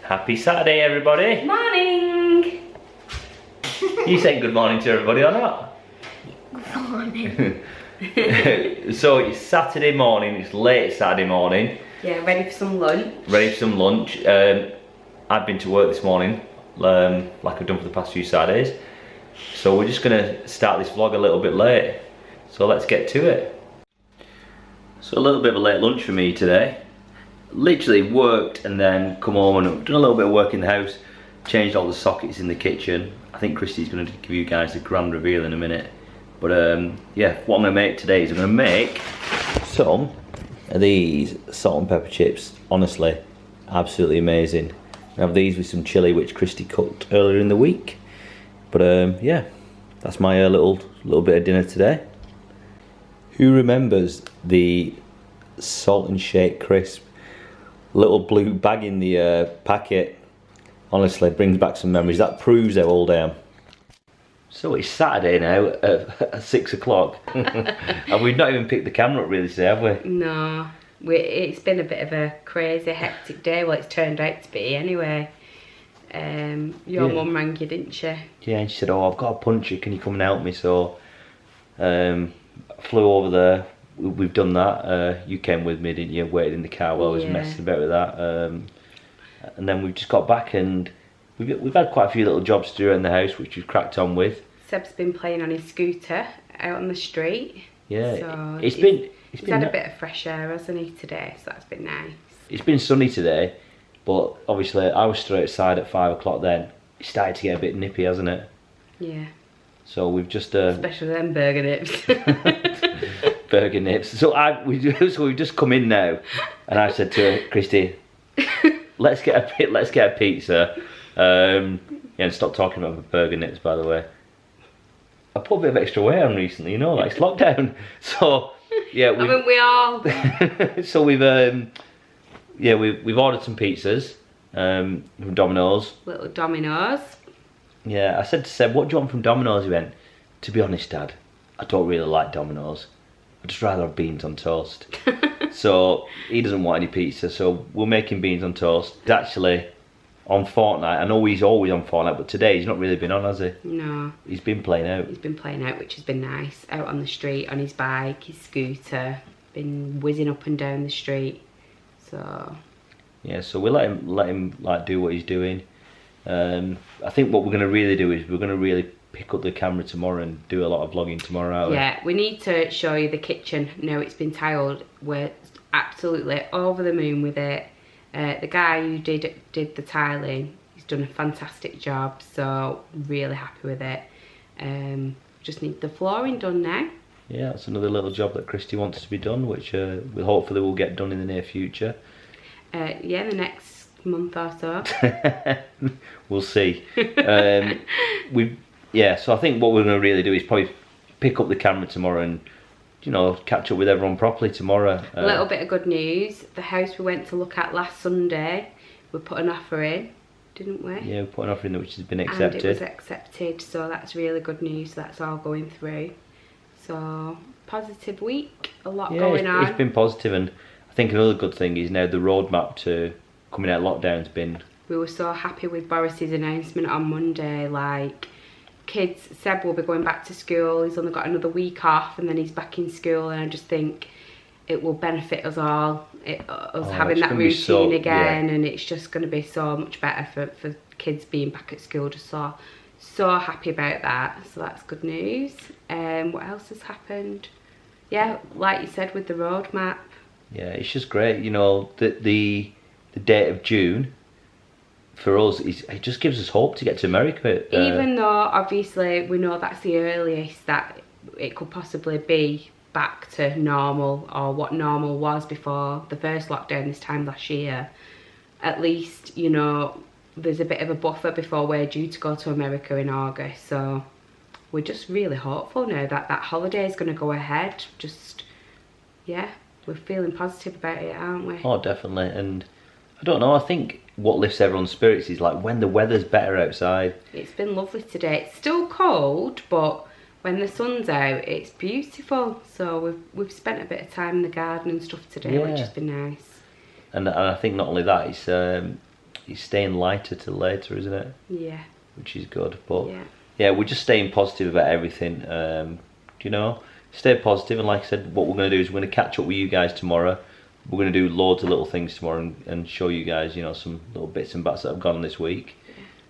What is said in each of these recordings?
Happy Saturday, everybody. Morning. You saying good morning to everybody or not? Good morning. So it's Saturday morning, it's late Saturday morning. Yeah, ready for some lunch. Ready for some lunch. I've been to work this morning, like I've done for the past few Saturdays. So we're just gonna start this vlog a little bit late. So let's get to it. So a little bit of a late lunch for me today. Literally worked and then come home and done a little bit of work in the house. Changed all the sockets in the kitchen. I think Christy's gonna give you guys a grand reveal in a minute. But yeah, what I'm gonna make today is I'm gonna make some of these salt and pepper chips. Honestly, absolutely amazing. I have these with some chilli which Christy cooked earlier in the week. But yeah, that's my little bit of dinner today. Who remembers the salt and shake crisp? Little blue bag in the packet. Honestly, brings back some memories. That proves how old I am. So it's Saturday now at 6 o'clock. And we've not even picked the camera up really today, have we? No, it's been a bit of a crazy, hectic day. Well, it's turned out to be anyway. Your mum rang you, didn't she? Yeah, and she said, oh, I've got a puncher, can you come and help me? So flew over there. We've done that. You came with me, didn't you? Waited in the car while I was messing about with that. And then we've just got back and we've had quite a few little jobs to do around the house, which we've cracked on with. Seb's been playing on his scooter out on the street. Yeah, so he's had a bit of fresh air, hasn't he, today? So that's been nice. It's been sunny today, but obviously I was still outside at 5 o'clock then. It started to get a bit nippy, hasn't it? Yeah. So we've just especially them burger nips. Burger nips. So we've just come in now, and I said to Christy, let's get a pizza. Yeah, and stop talking about the burger nips, by the way. I put a bit of extra weight on recently, you know, like it's lockdown. So yeah, haven't we all? So we've ordered some pizzas from Domino's. Little Domino's. Yeah, I said to Seb, what do you want from Domino's? He went, to be honest, Dad, I don't really like Domino's. I'd just rather have beans on toast. So he doesn't want any pizza, so we're making beans on toast. He's actually on Fortnite. I know he's always on Fortnite, but today he's not really been on, has he? No. He's been playing out. He's been playing out, which has been nice. Out on the street, on his bike, his scooter. Been whizzing up and down the street. So yeah, so we let him like do what he's doing. I think what we're going to really do is we're going to really pick up the camera tomorrow and do a lot of vlogging tomorrow. Yeah, we need to show you the kitchen. Now it's been tiled. We're absolutely over the moon with it. The guy who did the tiling, he's done a fantastic job, so really happy with it. Just need the flooring done now. Yeah, that's another little job that Christy wants to be done, which hopefully will get done in the near future. Yeah, the next month or so. We'll see. So I think what we're going to really do is probably pick up the camera tomorrow and, you know, catch up with everyone properly tomorrow. A little bit of good news. The house we went to look at last Sunday, we put an offer in, didn't we? Yeah, we put an offer in which has been accepted. And it was accepted, so that's really good news. That's all going through. So, positive week, a lot going on. It's been positive, and I think another good thing is now the roadmap to coming out of lockdown's been... We were so happy with Boris's announcement on Monday, like... Kids, Seb will be going back to school, he's only got another week off and then he's back in school, and I just think it will benefit us all, having that routine again, and it's just going to be so much better for kids being back at school. Just so happy about that, so that's good news. What else has happened? Yeah, like you said with the roadmap. Yeah, it's just great, you know, the date of June. For us, it just gives us hope to get to America. Even though, obviously, we know that's the earliest that it could possibly be back to normal, or what normal was before the first lockdown this time last year. At least, you know, there's a bit of a buffer before we're due to go to America in August. So we're just really hopeful now that that holiday is going to go ahead. Just, yeah, we're feeling positive about it, aren't we? Oh, definitely. And I don't know, I think what lifts everyone's spirits is like when the weather's better outside. It's been lovely today. It's still cold, but when the sun's out, it's beautiful. So we've spent a bit of time in the garden and stuff today, which has been nice. And I think not only that, it's staying lighter till later, isn't it? Yeah. Which is good. But yeah, we're just staying positive about everything. You know, stay positive. And like I said, what we're going to do is we're going to catch up with you guys tomorrow. We're going to do loads of little things tomorrow and show you guys, you know, some little bits and bats that have gone on this week.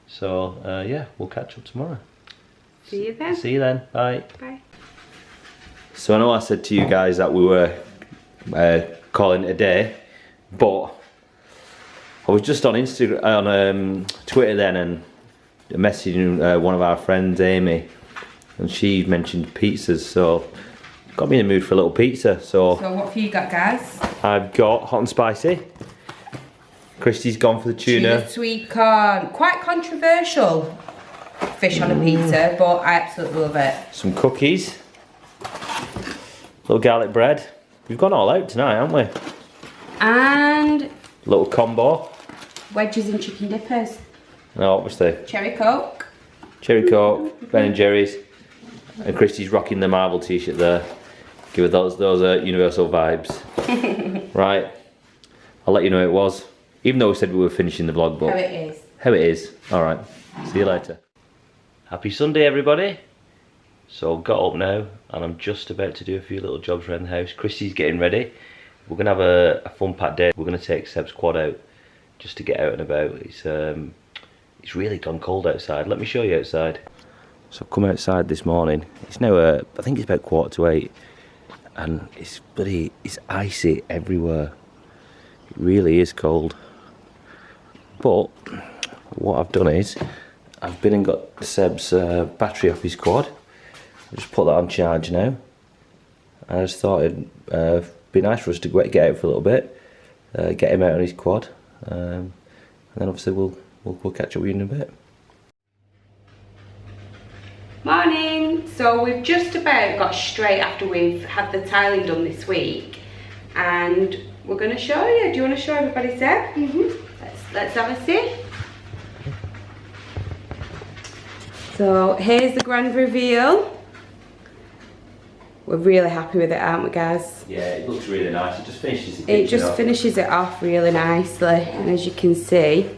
So yeah, we'll catch up tomorrow. See you then. See you then. Bye. Bye. So I know I said to you guys that we were calling it a day, but I was just on Instagram, on Twitter then, and messaging one of our friends, Amy, and she mentioned pizzas, so got me in the mood for a little pizza. So what have you got, guys? I've got hot and spicy. Christy's gone for the tuna sweet corn. Quite controversial fish on a pizza, but I absolutely love it. Some cookies, little garlic bread. We've gone all out tonight, haven't we? And little combo. Wedges and chicken dippers. No, obviously. Cherry Coke. Cherry Coke, Ben and Jerry's. And Christy's rocking the Marvel t-shirt there. Give her those Universal vibes. Right, I'll let you know how it was. Even though we said we were finishing the vlog, but How it is. How it is. Alright, see you later. Happy Sunday, everybody. So got up now and I'm just about to do a few little jobs around the house. Christy's getting ready. We're going to have a fun packed day. We're going to take Seb's quad out just to get out and about. It's really gone cold outside. Let me show you outside. So I've come outside this morning. It's now I think it's about 7:45, and it's icy everywhere. It really is cold. But what I've done is I've been and got Seb's battery off his quad. I just put that on charge now. I just thought it'd be nice for us to get out for a little bit, get him out on his quad, and then obviously we'll catch up with you in a bit. Morning. So we've just about got straight after we've had the tiling done this week, and we're going to show you. Do you want to show everybody, Seb? Let's have a see. So here's the grand reveal. We're really happy with it, aren't we, guys? Yeah, it looks really nice. It just finishes the It just finishes it off really nicely, and as you can see,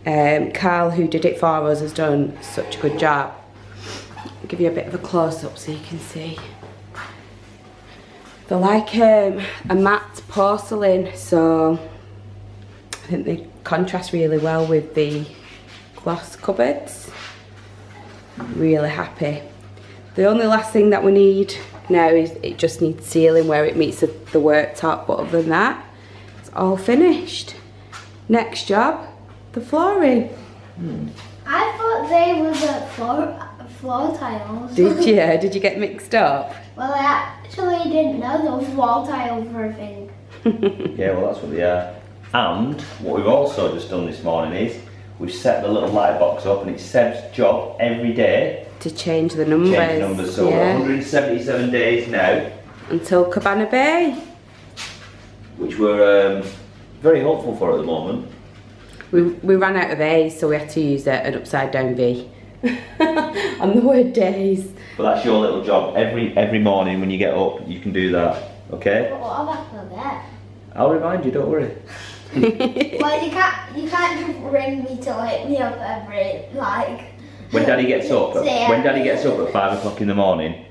Carl, who did it for us, has done such a good job. I'll give you a bit of a close-up so you can see. They're like a matte porcelain, so I think they contrast really well with the glass cupboards. Really happy. The only last thing that we need now is it just needs sealing where it meets the worktop, but other than that, it's all finished. Next job, the flooring. I thought they were floor tiles. Did you? Did you get mixed up? Well, I actually didn't know those wall tiles were a thing. Yeah, well that's what they are. And what we've also just done this morning is we've set the little light box up, and it's Seb's job every day to change the numbers. Change the numbers, so we're 177 days now. Until Cabana Bay. Which we're very hopeful for at the moment. We ran out of A's, so we had to use an upside down V on the word days. But that's your little job. Every morning when you get up, you can do that. Okay? But what if I forget? I'll remind you. Don't worry. Well, you can't just ring me to wake me up every When Daddy gets up, at 5 o'clock in the morning,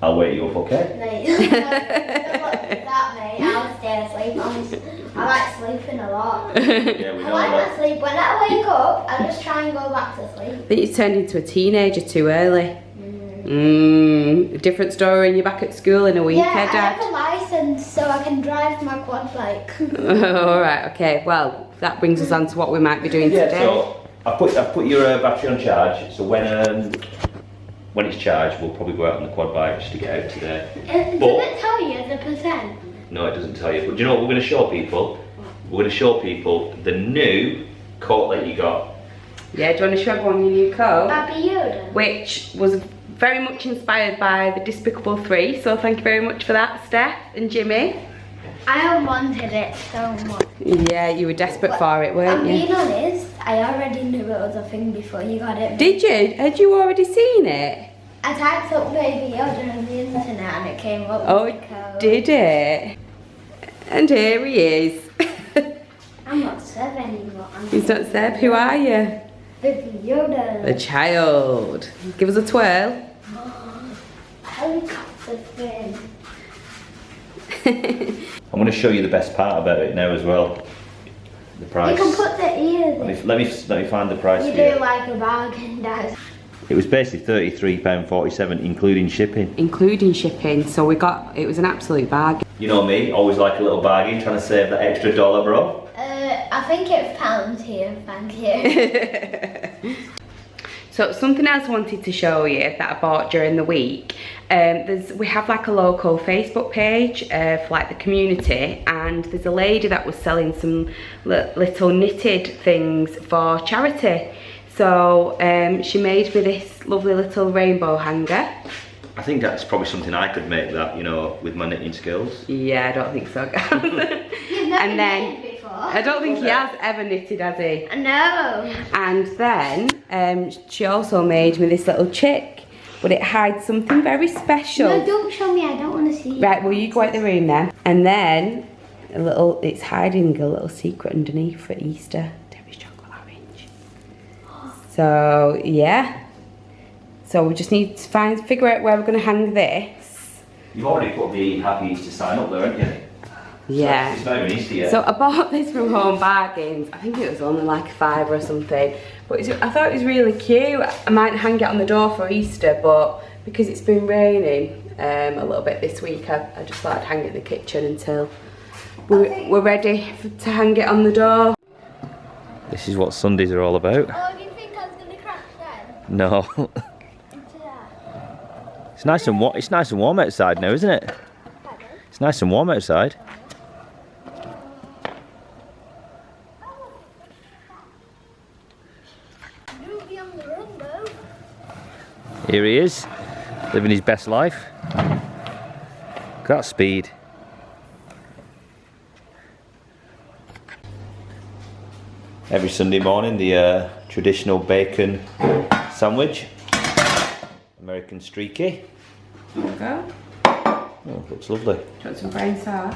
I'll wake you up. Okay? Mate, don't look at that, mate. I'll stay asleep. I like sleeping a lot. Yeah, we know I like that. to sleep. When I wake up, I just try and go back to sleep. I think you turned into a teenager too early. A different story when you're back at school in a week, Yeah, I Dad? have a license so I can drive my quad bike. Alright, okay. Well, that brings us on to what we might be doing Yeah, today. so I've put your battery on charge, so when it's charged, we'll probably go out on the quad bike just to get out today. Does it tell you the percent? No, it doesn't tell you. But do you know what we're going to show people? We're going to show people the new coat that you got. Yeah, do you want to show everyone your new coat? Happy Yoda. Which was very much inspired by the Despicable 3, so thank you very much for that, Steph and Jimmy. I wanted it so much. Yeah, you were desperate for it, weren't I'm you? being honest, I already knew it was a thing before you got it. Did you? Had you already seen it? I typed up Baby Yoda on the internet and it came up Oh, with the code. did it? And here he is. I'm not Seb anymore. He's not Seb, who are you? Baby Yoda. A child. Give us a twirl. Helicopter fin. I'm going to show you the best part about it now as well. The price. You can put the ears in. Let me find the price You for you. do like a bargain, Dad. It was basically £33.47 including shipping. Including shipping, so it was an absolute bargain. You know me, always like a little bargain, trying to save that extra $1, bro. I think it's pounds here, thank you. So something else I wanted to show you that I bought during the week. We have like a local Facebook page for like the community, and there's a lady that was selling some little knitted things for charity. So she made me this lovely little rainbow hanger. I think that's probably something I could make, that, you know, with my knitting skills. Yeah, I don't think so, guys. You've never And then knitted before. I don't think he has ever knitted, has he? No. And then she also made me this little chick, but it hides something very special. No, don't show me, I don't want to see. Right, well, you go out the room then. And then it's hiding a little secret underneath for Easter. Debbie's chocolate orange. So yeah. So we just need to figure out where we're going to hang this. You've already put the Happy Easter sign up there, haven't you? Yeah. So it's not even Easter yet. So I bought this from Home Bargains. I think it was only like £5 or something. But I thought it was really cute. I might hang it on the door for Easter, but because it's been raining a little bit this week, I just thought I'd hang it in the kitchen until we're ready to hang it on the door. This is what Sundays are all about. Oh, do you think I was going to crash then? No. Into that? It's nice and warm outside now, isn't it? Pardon? It's nice and warm outside. Don't be on the run though. Here he is, living his best life. Look at that speed. Every Sunday morning, the traditional bacon sandwich. American streaky. There we go. Oh, looks lovely. Do you want some brown sauce?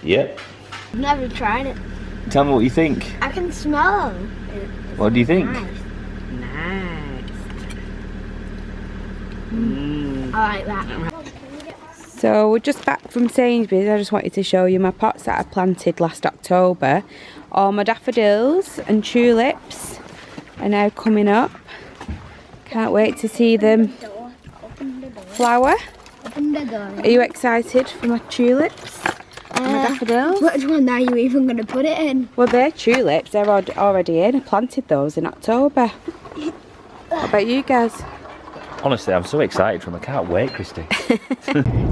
Yep. I've never tried it. Tell me what you think. I can smell it. What do you think? Nice. Nice. I like that. So we're just back from Sainsbury's. I just wanted to show you my pots that I planted last October. All my daffodils and tulips are now coming up. Can't wait to see them flower. Open the door. Are you excited for my tulips? And my daffodils? Which one are you even going to put it in? Well, they're tulips. They're already in. I planted those in October. What about you guys? Honestly, I'm so excited for them. I can't wait, Christy.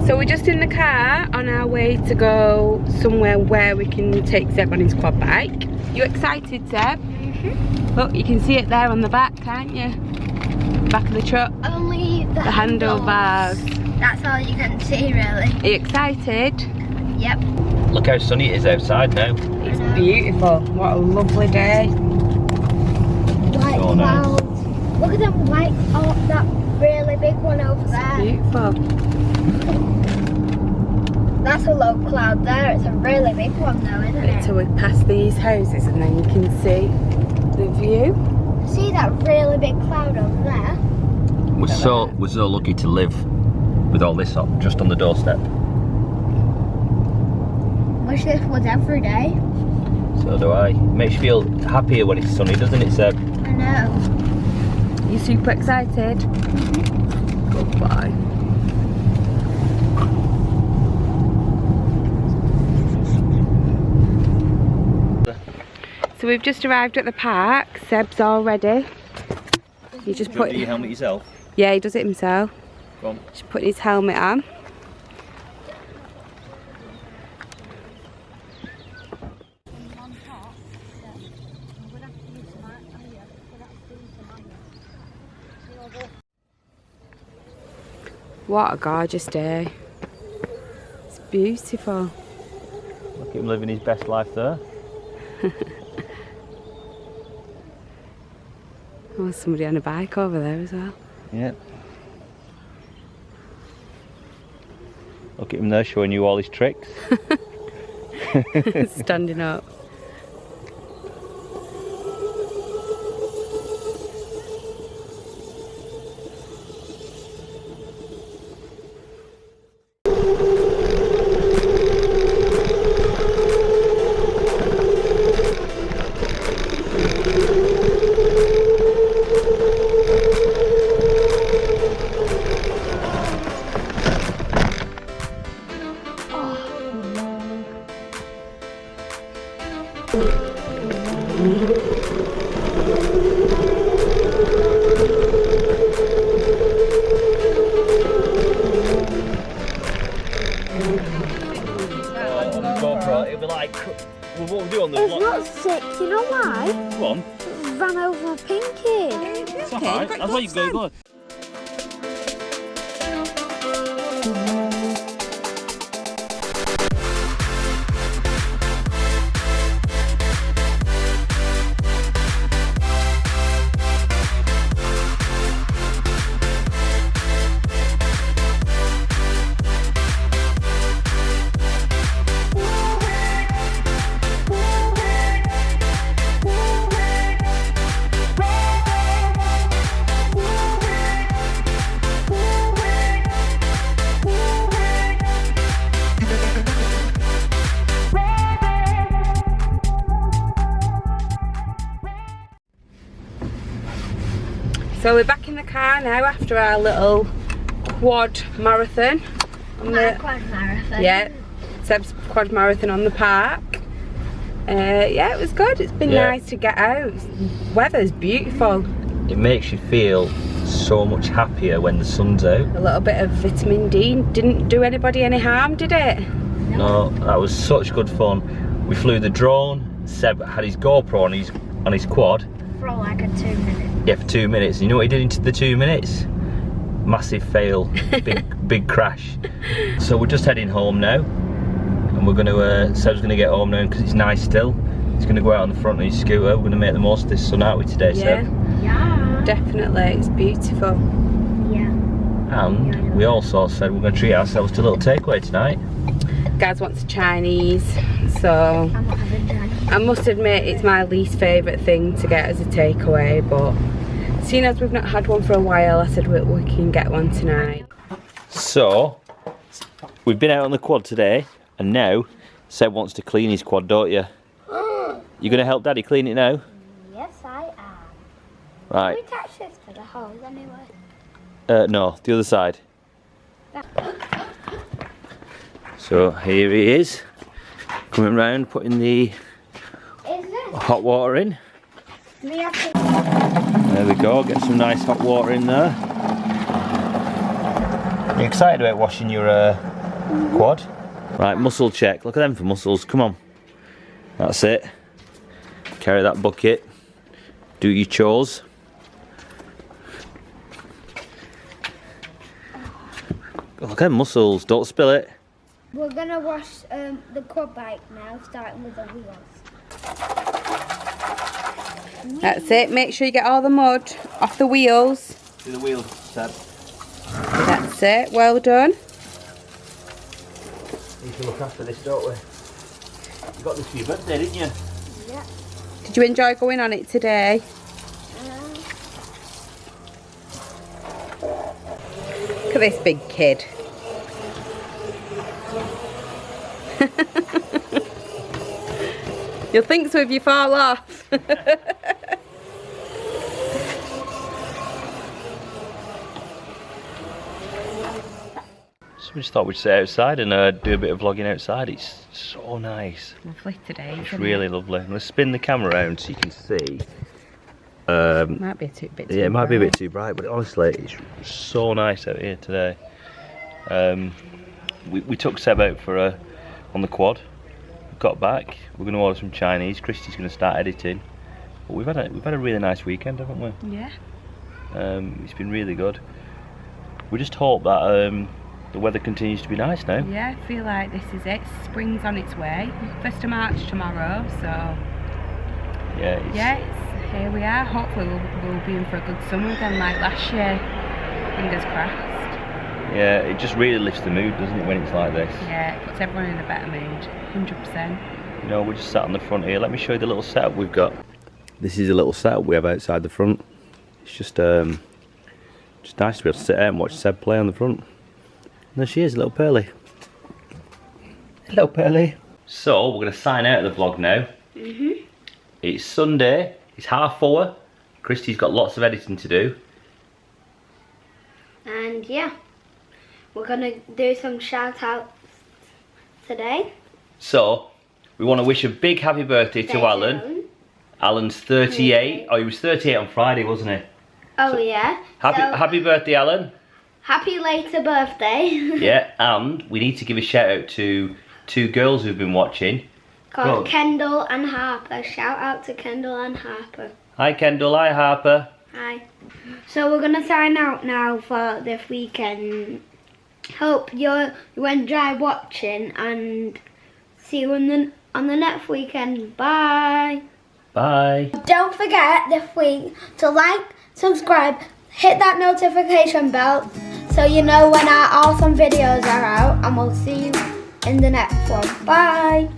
So we're just in the car on our way to go somewhere where we can take Seb on his quad bike. You excited, Seb? Mm-hmm. Look, you can see it there on the back, can't you? Back of the truck. Only the handlebars. That's all you can see, really. Are you excited? Yep. Look how sunny it is outside now. It's beautiful. What a lovely day. White So nice. clouds. Look at them white. Oh, that really big one over there. Beautiful. That's a low cloud there. It's a really big one, though, isn't Wait it? till we pass these houses and then you can see the view. See that really big cloud over there? We're so lucky to live with all this up just on the doorstep. Wish this was every day. So do I. Makes you feel happier when it's sunny, doesn't it, Seb? I know. You super excited? Good boy. So we've just arrived at the park. Seb's all ready. You just put your helmet yourself. Yeah, he does it himself. Go on. Just put his helmet on. What a gorgeous day. It's beautiful. Look at him living his best life there. Oh, somebody on a bike over there as well. Yeah. Look at him there showing you all his tricks. Standing up. GoPro, it'll be like, well, what we do on the It's not sick, you know why? Come on. Ran over a pinky. It's alright, that's why you go. So we're back in the car now after our little quad marathon. Quad marathon. Yeah, Seb's quad marathon on the park. Yeah, it was good. It's been nice to get out. Weather's beautiful. It makes you feel so much happier when the sun's out. A little bit of vitamin D didn't do anybody any harm, did it? No, that was such good fun. We flew the drone. Seb had his GoPro on his quad. For like a 2 minutes. Yeah, for 2 minutes. You know what he did into the 2 minutes? Massive fail, big crash. So we're just heading home now, and we're gonna. Seb's gonna get home now because it's nice still. He's gonna go out on the front of his scooter. We're gonna make the most of this sun, aren't we, today, Seb? Yeah. Definitely, it's beautiful. Yeah. And we also said we're gonna treat ourselves to a little takeaway tonight. Gaz wants Chinese, so I'm not having Chinese. I must admit it's my least favourite thing to get as a takeaway, but seeing as we've not had one for a while, I said we can get one tonight. So, we've been out on the quad today, and now Seb wants to clean his quad, don't you? You gonna help Daddy clean it now? Yes, I am. Right. Can we attach this to the hose anyway? No, the other side. So here he is, coming round, putting the hot water in. We have to... There we go, get some nice hot water in there. You excited about washing your quad? Right, muscle check. Look at them for muscles, come on. That's it. Carry that bucket. Do your chores. Look at them muscles, don't spill it. We're gonna wash the quad bike now, starting with the wheels. That's it, make sure you get all the mud off the wheels. Do the wheels, Seb. That's it, well done. We need to look after this, don't we? You got this for your birthday, didn't you? Yeah. Did you enjoy going on it today? Look at this big kid. You'll think so if you fall off. So we just thought we'd sit outside and do a bit of vlogging outside. It's so nice. Lovely today, It's isn't really it? lovely. Let's spin the camera around so you can see. Might be a bit too Yeah, it might be a bright. bit too bright, but honestly, it's so nice out here today. We took Seb out for on the quad. Got back. We're going to order some Chinese. Christy's going to start editing. But we've had a really nice weekend, haven't we? Yeah. It's been really good. We just hope that the weather continues to be nice now. Yeah, I feel like this is it. Spring's on its way. 1st of March tomorrow, so Yeah. here we are. Hopefully we'll be in for a good summer again like last year. Fingers crossed. Yeah, it just really lifts the mood, doesn't it, when it's like this? Yeah, it puts everyone in a better mood, 100%. You know, we're just sat on the front here. Let me show you the little setup we've got. This is a little setup we have outside the front. It's just nice to be able to sit out and watch Seb play on the front. And there she is, little Pearly. Hello, Pearly. So, we're going to sign out of the vlog now. It's Sunday, it's 4:30. Christy's got lots of editing to do. And yeah, we're gonna do some shout outs today. So, we want to wish a big happy birthday to Alan. Alan's 38. Oh, he was 38 on Friday, wasn't he? Oh So, yeah. Happy birthday, Alan. Happy later birthday. Yeah, and we need to give a shout out to 2 girls who've been watching. Called Kendall and Harper. Shout out to Kendall and Harper. Hi Kendall, hi Harper. Hi. So we're gonna sign out now for this weekend. Hope you enjoy watching and see you on the next weekend. Bye. Bye. Don't forget this week to like, subscribe, hit that notification bell so you know when our awesome videos are out, and we'll see you in the next one. Bye.